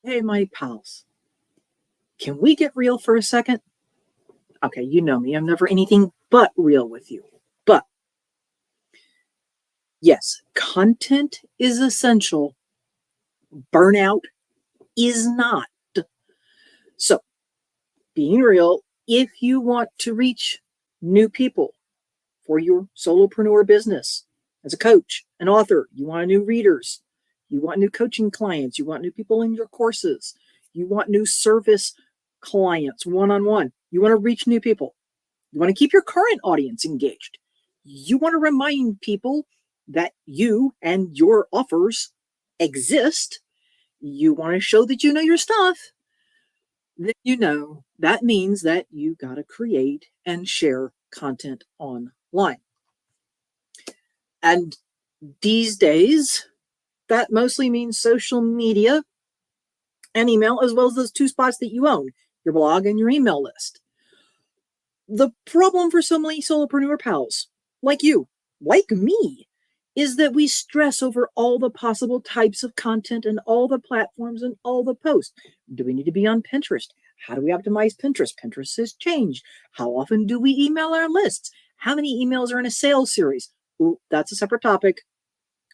Hey, my pals, can we get real for a second? Okay, you know me, I'm never anything but real with you. But yes, content is essential, burnout is not. So, being real, if you want to reach new people for your solopreneur business as a coach, an author, you want new readers, you want new coaching clients, you want new people in your courses, you want new service clients one on one, you want to reach new people. You want to keep your current audience engaged. You want to remind people that you and your offers exist. You want to show that you know your stuff. Then you know that means that you got to create and share content online. And these days, that mostly means social media and email, as well as those two spots that you own, your blog and your email list. The problem for so many solopreneur pals like you, like me, is that we stress over all the possible types of content and all the platforms and all the posts. Do we need to be on Pinterest? How do we optimize Pinterest? Pinterest has changed. How often do we email our lists? How many emails are in a sales series? Ooh, that's a separate topic.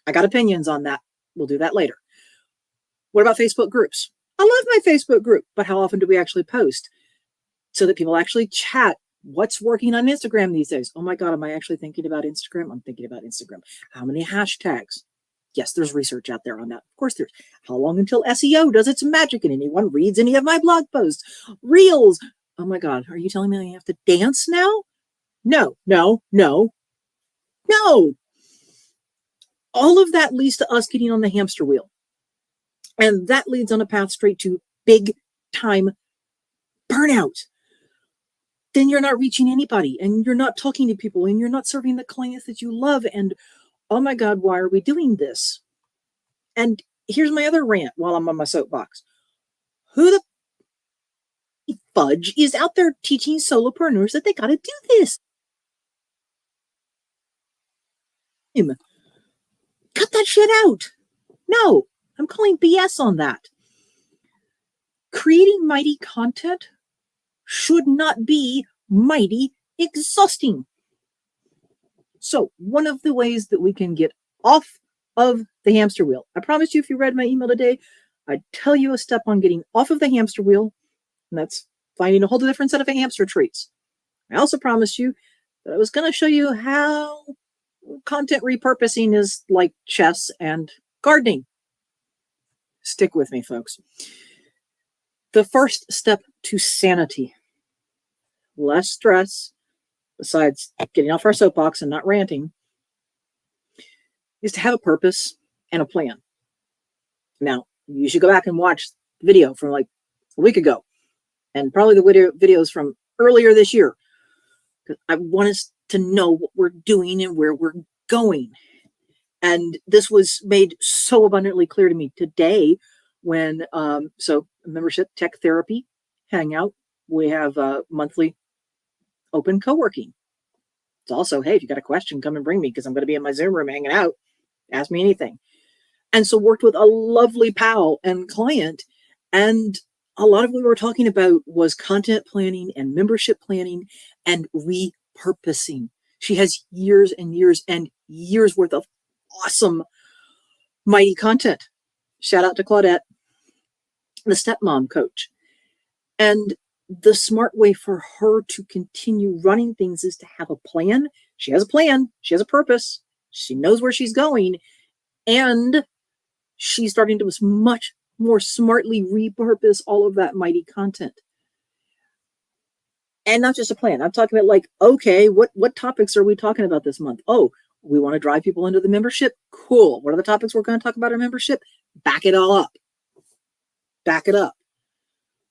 I got opinions on that. We'll do that later. What about Facebook groups? I love my Facebook group, but how often do we actually post so that people actually chat? What's working on Instagram these days? Oh my God, am I actually thinking about Instagram? I'm thinking about Instagram. How many hashtags? Yes, there's research out there on that. Of course, there's. How long until SEO does its magic and anyone reads any of my blog posts? Reels. Oh my God, are you telling me I have to dance now? No, no, no, no. All of that leads to us getting on the hamster wheel. And that leads on a path straight to big time burnout. Then you're not reaching anybody and you're not talking to people and you're not serving the clients that you love. And oh my God, why are we doing this? And here's my other rant while I'm on my soapbox. Who the fudge is out there teaching solopreneurs that they got to do this? Cut that shit out. No, I'm calling BS on that. Creating mighty content should not be mighty exhausting. So, one of the ways that we can get off of the hamster wheel, I promise you, if you read my email today, I'd tell you a step on getting off of the hamster wheel, and that's finding a whole different set of hamster treats. I also promised you that I was going to show you how content repurposing is like chess and gardening. Stick with me, folks. The first step to sanity, less stress, besides getting off our soapbox and not ranting, is to have a purpose and a plan. Now, you should go back and watch the video from like a week ago, and probably the videos from earlier this year, because I want us to know what we're doing and where we're going. And this was made so abundantly clear to me today when, so membership tech therapy hangout, we have monthly open co-working. It's also, hey, if you got a question, come and bring me because I'm going to be in my Zoom room hanging out. Ask me anything. And so worked with a lovely pal and client. And a lot of what we were talking about was content planning and membership planning and repurposing. She has years and years and years worth of awesome, mighty content. Shout out to Claudette, the stepmom coach. And the smart way for her to continue running things is to have a plan. She has a plan. She has a purpose. She knows where she's going. And she's starting to much more smartly repurpose all of that mighty content. And not just a plan. I'm talking about like, okay, what topics are we talking about this month? Oh, we want to drive people into the membership. Cool. What are the topics we're going to talk about our membership? Back it all up. Back it up.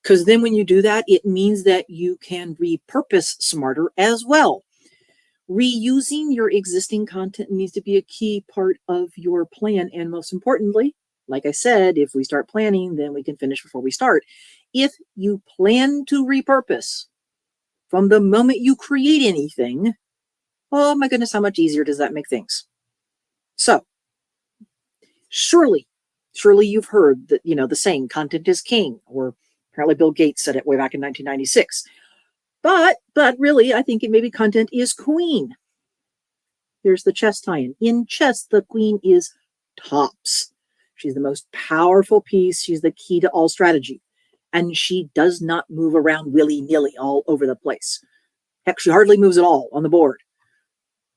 Because then when you do that, it means that you can repurpose smarter as well. Reusing your existing content needs to be a key part of your plan. And most importantly, like I said, if we start planning, then we can finish before we start. If you plan to repurpose from the moment you create anything, oh my goodness, how much easier does that make things? So, surely Surely you've heard that, the saying, content is king, or apparently Bill Gates said it way back in 1996. But really, I think it maybe content is queen. Here's the chess tie-in. In chess, the queen is tops. She's the most powerful piece. She's the key to all strategy. And she does not move around willy-nilly all over the place. Heck, she hardly moves at all on the board.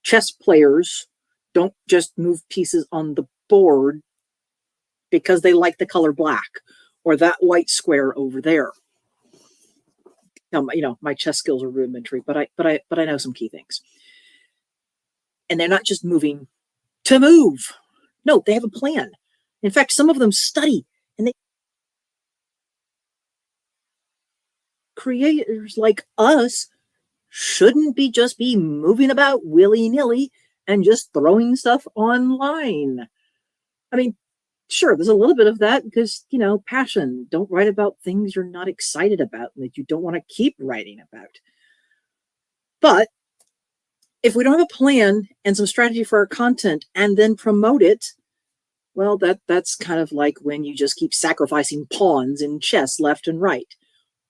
Chess players don't just move pieces on the board because they like the color black or that white square over there. My chess skills are rudimentary, but I know some key things. And they're not just moving to move. No, they have a plan. In fact, some of them study, and they creators like us shouldn't just be moving about willy-nilly and just throwing stuff online. I mean, sure, there's a little bit of that because, passion. Don't write about things you're not excited about and that you don't want to keep writing about. But if we don't have a plan and some strategy for our content and then promote it, well, that's kind of like when you just keep sacrificing pawns in chess left and right.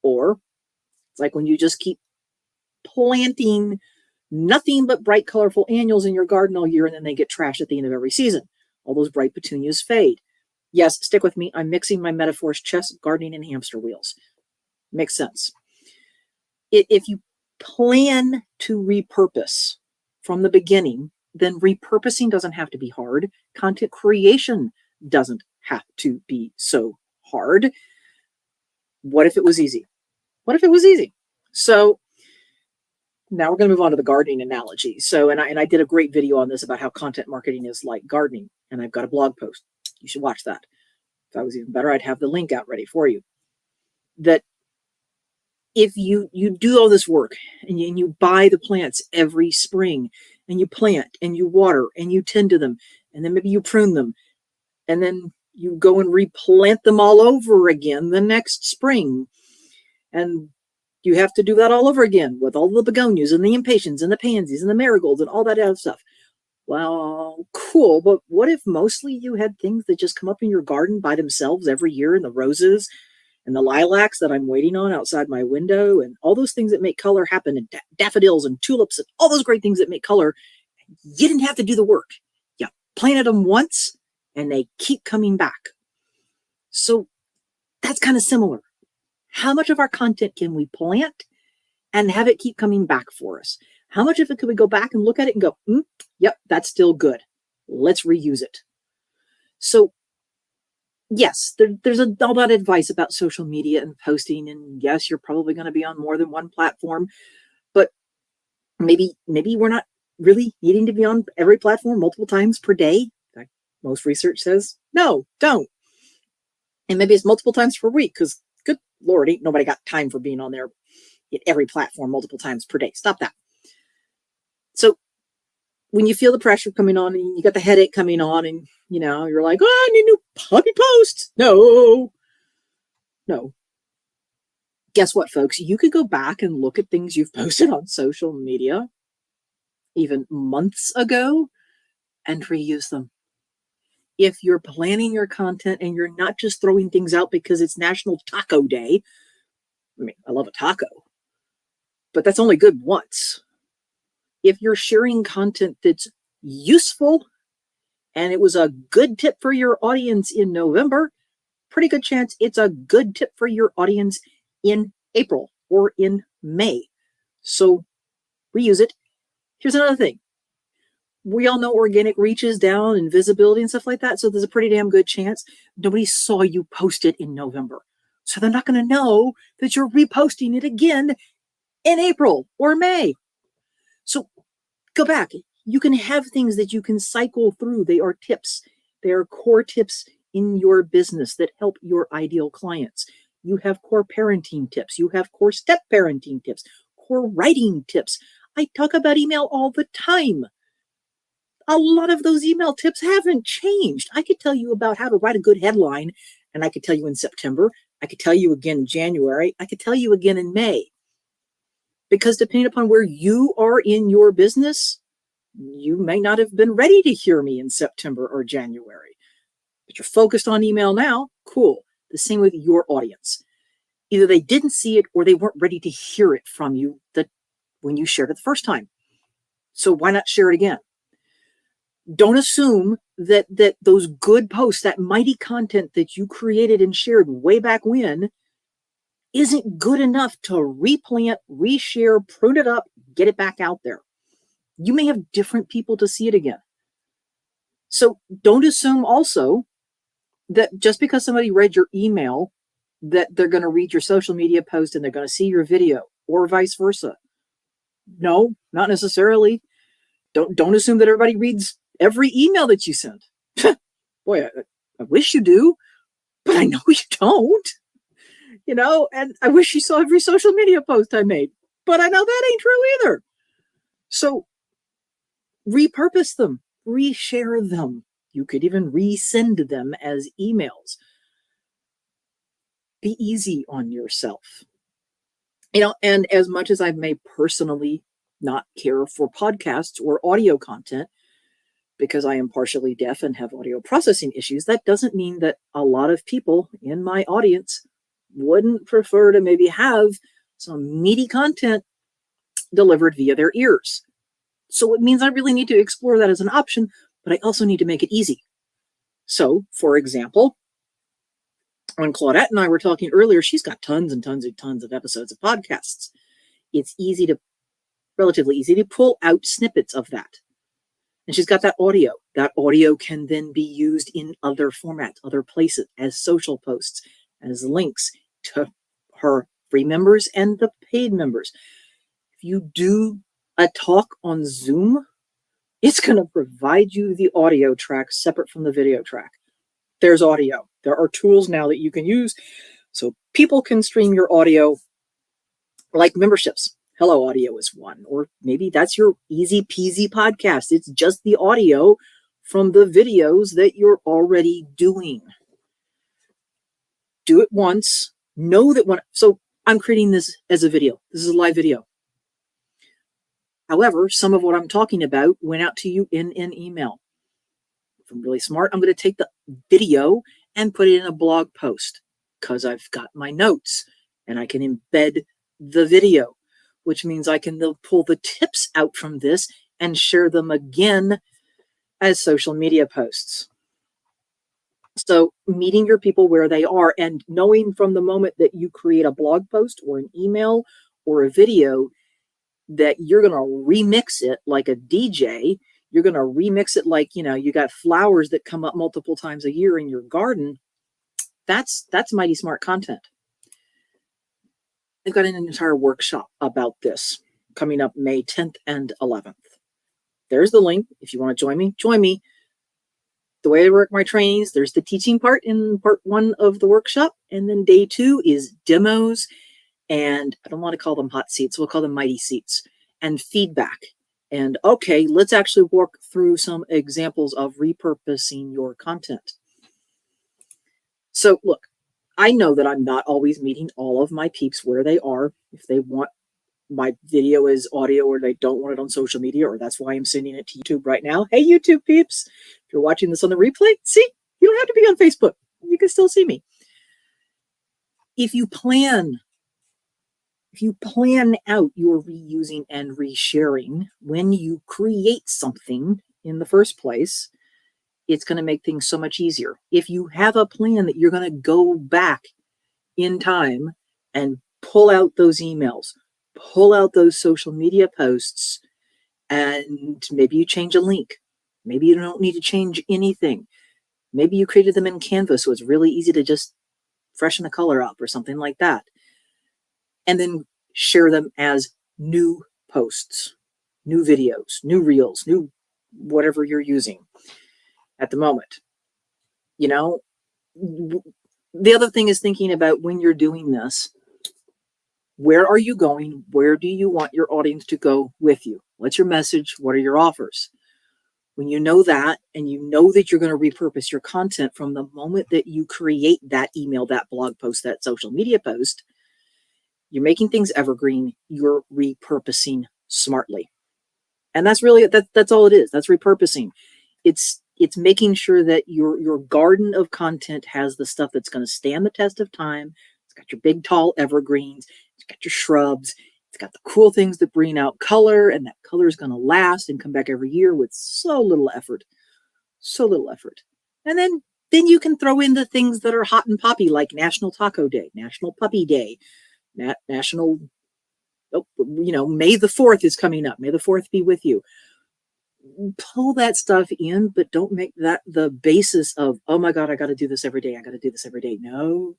Or it's like when you just keep planting nothing but bright, colorful annuals in your garden all year, and then they get trashed at the end of every season. All those bright petunias fade. Yes, stick with me. I'm mixing my metaphors, chess, gardening, and hamster wheels. Makes sense. If you plan to repurpose from the beginning, then repurposing doesn't have to be hard. Content creation doesn't have to be so hard. What if it was easy? So now we're going to move on to the gardening analogy. So, and I did a great video on this about how content marketing is like gardening, and I've got a blog post. You should watch that. If that was even better, I'd have the link out ready for you. That if you do all this work and you buy the plants every spring, and you plant and you water and you tend to them, and then maybe you prune them, and then you go and replant them all over again the next spring, and you have to do that all over again with all the begonias and the impatiens and the pansies and the marigolds and all that other stuff. Well, cool, but what if mostly you had things that just come up in your garden by themselves every year, and the roses and the lilacs that I'm waiting on outside my window, and all those things that make color happen, and daffodils and tulips and all those great things that make color? You didn't have to do the work. You planted them once, and they keep coming back. So that's kind of similar. How much of our content can we plant and have it keep coming back for us? How much of it could we go back and look at it and go, yep, that's still good. Let's reuse it. So yes, there's all that advice about social media and posting. And yes, you're probably going to be on more than one platform, but maybe we're not really needing to be on every platform multiple times per day. Like most research says, no, don't. And maybe it's multiple times per week, because good Lord, ain't nobody got time for being on there at every platform multiple times per day. Stop that. So when you feel the pressure coming on and you got the headache coming on, and you're like, I need a new puppy post. No. Guess what, folks? You could go back and look at things you've posted on social media even months ago and reuse them. If you're planning your content and you're not just throwing things out because it's National Taco Day. I mean, I love a taco, but that's only good once. If you're sharing content that's useful and it was a good tip for your audience in November, pretty good chance it's a good tip for your audience in April or in May. So reuse it. Here's another thing. We all know organic reach is down and visibility and stuff like that. So there's a pretty damn good chance nobody saw you post it in November. So they're not going to know that you're reposting it again in April or May. So go back. You can have things that you can cycle through. They are tips. They are core tips in your business that help your ideal clients. You have core parenting tips. You have core step parenting tips, core writing tips. I talk about email all the time. A lot of those email tips haven't changed. I could tell you about how to write a good headline, and I could tell you in September. I could tell you again in January. I could tell you again in May. Because depending upon where you are in your business, you may not have been ready to hear me in September or January. that you're focused on email now, cool. The same with your audience. Either they didn't see it or they weren't ready to hear it from you when you shared it the first time. So why not share it again? Don't assume that those good posts, that mighty content that you created and shared way back when, isn't good enough to replant, reshare, prune it up, get it back out there. You may have different people to see it again. So don't assume also that just because somebody read your email, that they're going to read your social media post and they're going to see your video, or vice versa. No, not necessarily. Don't assume that everybody reads every email that you send. Boy, I wish you do, but I know you don't. And I wish you saw every social media post I made, but I know that ain't true either. So repurpose them, reshare them. You could even resend them as emails. Be easy on yourself. And as much as I may personally not care for podcasts or audio content, because I am partially deaf and have audio processing issues, that doesn't mean that a lot of people in my audience wouldn't prefer to maybe have some meaty content delivered via their ears. So it means I really need to explore that as an option, but I also need to make it easy. So, for example, when Claudette and I were talking earlier, she's got tons and tons and tons of episodes of podcasts. It's relatively easy to pull out snippets of that. And she's got that audio. That audio can then be used in other formats, other places, as social posts, as links to her free members and the paid members. If you do a talk on Zoom, it's going to provide you the audio track separate from the video track. There's audio. There are tools now that you can use so people can stream your audio like memberships. Hello Audio is one, or maybe that's your easy peasy podcast. It's just the audio from the videos that you're already doing. Do it once. Know that so I'm creating this as a video. This is a live video. However, some of what I'm talking about went out to you in an email. If I'm really smart, I'm going to take the video and put it in a blog post because I've got my notes and I can embed the video, which means I can pull the tips out from this and share them again as social media posts. So meeting your people where they are and knowing from the moment that you create a blog post or an email or a video that you're going to remix it like a DJ. You're going to remix it like, you got flowers that come up multiple times a year in your garden. That's mighty smart content. I've got an entire workshop about this coming up May 10th and 11th. There's the link. If you want to join me, join me. The way I work my trainings, there's the teaching part in part 1 of the workshop. And then day 2 is demos. And I don't want to call them hot seats. We'll call them mighty seats and feedback. And okay, let's actually walk through some examples of repurposing your content. So look, I know that I'm not always meeting all of my peeps where they are. If they want my video as audio or they don't want it on social media, or that's why I'm sending it to YouTube right now. Hey, YouTube peeps, if you're watching this on the replay, see, you don't have to be on Facebook. You can still see me. If you plan out your reusing and resharing when you create something in the first place, it's going to make things so much easier. If you have a plan that you're going to go back in time and pull out those emails, pull out those social media posts, and maybe you change a link. Maybe you don't need to change anything. Maybe you created them in Canva, so it's really easy to just freshen the color up or something like that. And then share them as new posts, new videos, new reels, new whatever you're using at the moment. The other thing is thinking about when you're doing this, where are you going? Where do you want your audience to go with you? What's your message? What are your offers? When you know that, and you know that you're going to repurpose your content from the moment that you create that email, that blog post, that social media post, you're making things evergreen. You're repurposing smartly. And that's really, that's all it is. That's repurposing. It's It's making sure that your garden of content has the stuff that's going to stand the test of time. It's got your big, tall evergreens. It's got your shrubs. It's got the cool things that bring out color, and that color is going to last and come back every year with so little effort. So little effort. And then you can throw in the things that are hot and poppy, like National Taco Day, National Puppy Day, National, May the 4th is coming up. May the 4th be with you. Pull that stuff in, but don't make that the basis of, oh my God, I got to do this every day. I got to do this every day. No,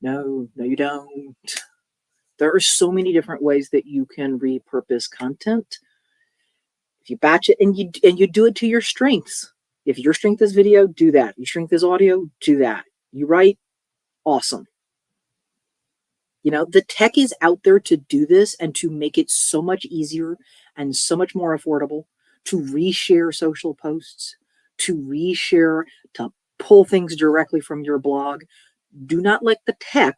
you don't. There are so many different ways that you can repurpose content. If you batch it and you do it to your strengths. If your strength is video, do that. Your strength is audio, do that. You write, awesome. The tech is out there to do this and to make it so much easier and so much more affordable to reshare social posts, to pull things directly from your blog. Do not let the tech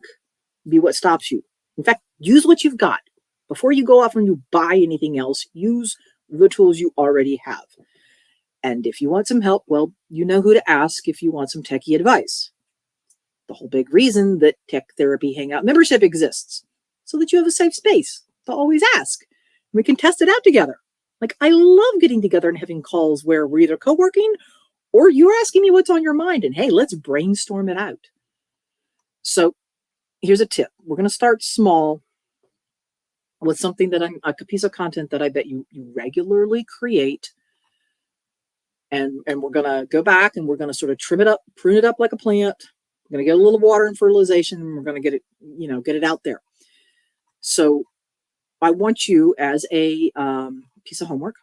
be what stops you. In fact, use what you've got. Before you go off and you buy anything else, use the tools you already have. And if you want some help, well, you know who to ask if you want some techie advice. The whole big reason that Tech Therapy Hangout membership exists, so that you have a safe space to always ask. We can test it out together. Like, I love getting together and having calls where we're either co-working or you're asking me what's on your mind, and hey, let's brainstorm it out. So here's a tip. We're going to start small with something a piece of content that I bet you regularly create. And we're going to go back and we're going to sort of trim it up, prune it up like a plant. We're going to get a little water and fertilization, and we're going to get it out there. So I want you, as a piece of homework,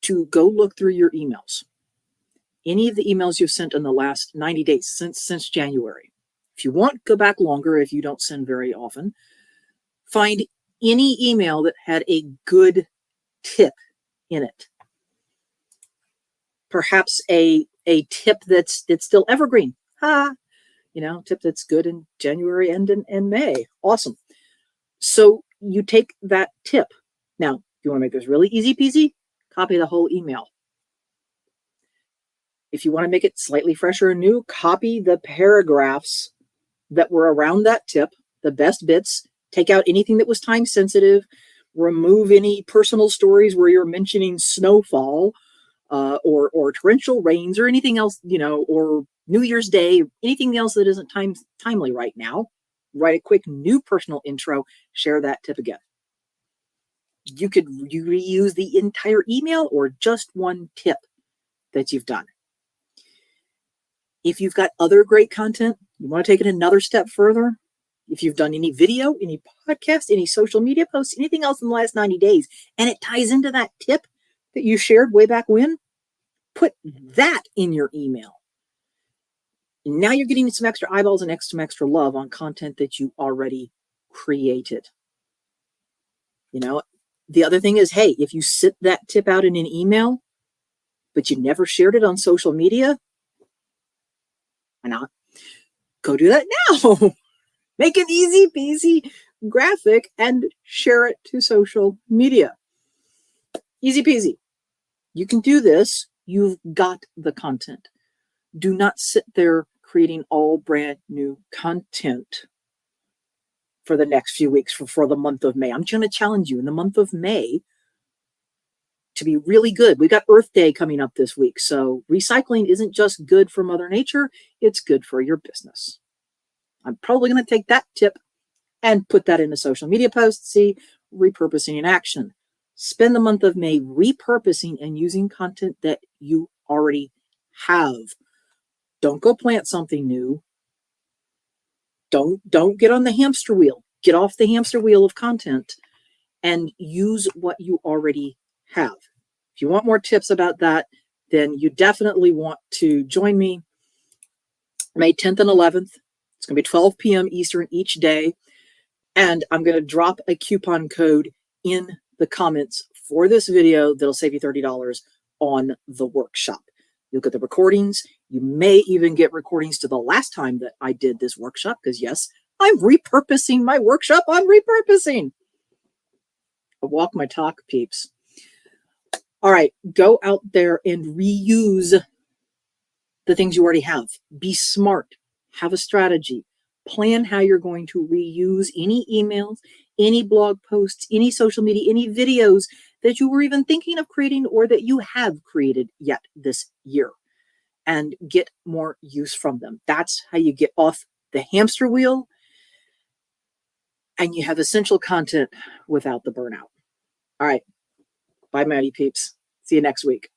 to go look through your emails. Any of the emails you've sent in the last 90 days, since January. If you want, go back longer if you don't send very often. Find any email that had a good tip in it. Perhaps a tip that's still evergreen. Tip that's good in January and in May. Awesome. So you take that tip. Now, if you want to make this really easy peasy, copy the whole email. If you want to make it slightly fresher and new, copy the paragraphs that were around that tip, the best bits, take out anything that was time sensitive, remove any personal stories where you're mentioning snowfall, or torrential rains, or anything else, or New Year's Day, anything else that isn't timely right now. Write a quick new personal intro, share that tip again. You could reuse the entire email or just one tip that you've done. If you've got other great content, you want to take it another step further. If you've done any video, any podcast, any social media posts, anything else in the last 90 days, and it ties into that tip that you shared way back when, put that in your email. And now you're getting some extra eyeballs and some extra love on content that you already created. The other thing is, hey, if you sit that tip out in an email, but you never shared it on social media, why not? Go do that now. Make an easy peasy graphic and share it to social media. Easy peasy. You can do this. You've got the content. Do not sit there creating all brand new content for the next few weeks, for the month of May. I'm going to challenge you in the month of May to be really good. We got Earth Day coming up this week. So recycling isn't just good for Mother Nature, it's good for your business. I'm probably going to take that tip and put that in a social media post. See, repurposing in action. Spend the month of May repurposing and using content that you already have. Don't go plant something new. Don't get on the hamster wheel. Get off the hamster wheel of content and use what you already have. If you want more tips about that, then you definitely want to join me May 10th and 11th. It's going to be 12 p.m. Eastern each day. And I'm going to drop a coupon code in the comments for this video that'll save you $30 on the workshop. You'll get the recordings. You may even get recordings to the last time that I did this workshop, because yes, I'm repurposing my workshop on repurposing. I walk my talk, peeps. All right, go out there and reuse the things you already have. Be smart, have a strategy, plan how you're going to reuse any emails, any blog posts, any social media, any videos that you were even thinking of creating or that you have created yet this year, and get more use from them. That's how you get off the hamster wheel and you have essential content without the burnout. All right. Bye, Maddie peeps. See you next week.